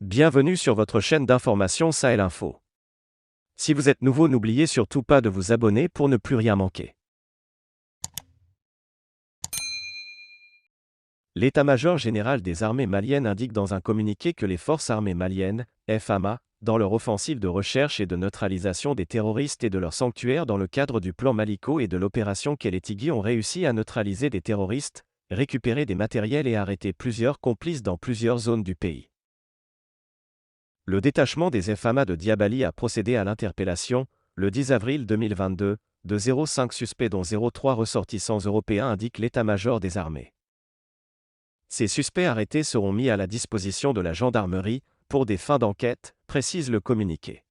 Bienvenue sur votre chaîne d'information Sahel Info. Si vous êtes nouveau, n'oubliez surtout pas de vous abonner pour ne plus rien manquer. L'état-major général des armées maliennes indique dans un communiqué que les forces armées maliennes, FAMA, dans leur offensive de recherche et de neutralisation des terroristes et de leurs sanctuaires dans le cadre du plan Maliko et de l'opération Kelletigui ont réussi à neutraliser des terroristes, récupérer des matériels et arrêter plusieurs complices dans plusieurs zones du pays. Le détachement des FAMA de Diabali a procédé à l'interpellation, le 10 avril 2022, de 0,5 suspects dont 0,3 ressortissants européens, indique l'état-major des armées. Ces suspects arrêtés seront mis à la disposition de la gendarmerie pour des fins d'enquête, précise le communiqué.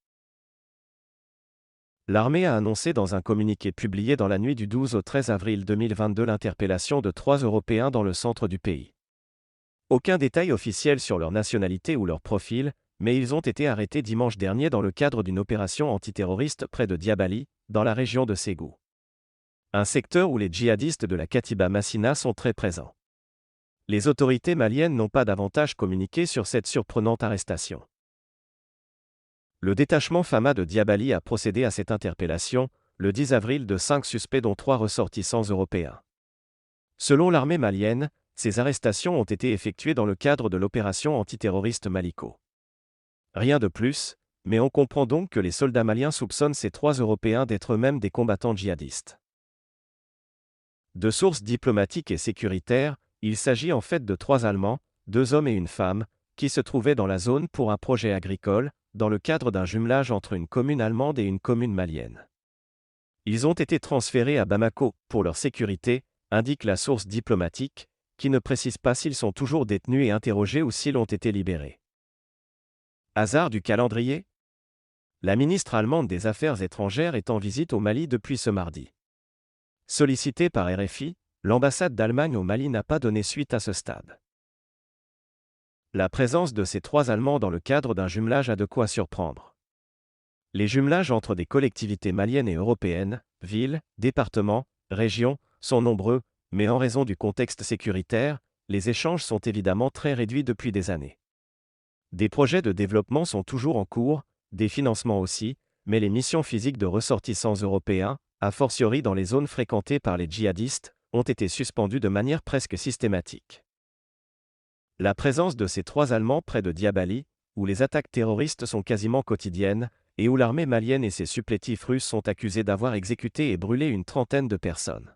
L'armée a annoncé dans un communiqué publié dans la nuit du 12 au 13 avril 2022 l'interpellation de 3 Européens dans le centre du pays. Aucun détail officiel sur leur nationalité ou leur profil, mais ils ont été arrêtés dimanche dernier dans le cadre d'une opération antiterroriste près de Diabali, dans la région de Ségou. Un secteur où les djihadistes de la Katiba Massina sont très présents. Les autorités maliennes n'ont pas davantage communiqué sur cette surprenante arrestation. Le détachement FAMA de Diabali a procédé à cette interpellation, le 10 avril, de 5 suspects dont 3 ressortissants européens. Selon l'armée malienne, ces arrestations ont été effectuées dans le cadre de l'opération antiterroriste Maliko. Rien de plus, mais on comprend donc que les soldats maliens soupçonnent ces 3 Européens d'être eux-mêmes des combattants djihadistes. De sources diplomatiques et sécuritaires, il s'agit en fait de 3 Allemands, 2 hommes et une femme, qui se trouvaient dans la zone pour un projet agricole, dans le cadre d'un jumelage entre une commune allemande et une commune malienne. Ils ont été transférés à Bamako pour leur sécurité, indique la source diplomatique, qui ne précise pas s'ils sont toujours détenus et interrogés ou s'ils ont été libérés. Hasard du calendrier ? La ministre allemande des Affaires étrangères est en visite au Mali depuis ce mardi. Sollicitée par RFI, l'ambassade d'Allemagne au Mali n'a pas donné suite à ce stade. La présence de ces 3 Allemands dans le cadre d'un jumelage a de quoi surprendre. Les jumelages entre des collectivités maliennes et européennes, villes, départements, régions, sont nombreux, mais en raison du contexte sécuritaire, les échanges sont évidemment très réduits depuis des années. Des projets de développement sont toujours en cours, des financements aussi, mais les missions physiques de ressortissants européens, a fortiori dans les zones fréquentées par les djihadistes, ont été suspendues de manière presque systématique. La présence de ces 3 Allemands près de Diabali, où les attaques terroristes sont quasiment quotidiennes, et où l'armée malienne et ses supplétifs russes sont accusés d'avoir exécuté et brûlé une trentaine de personnes.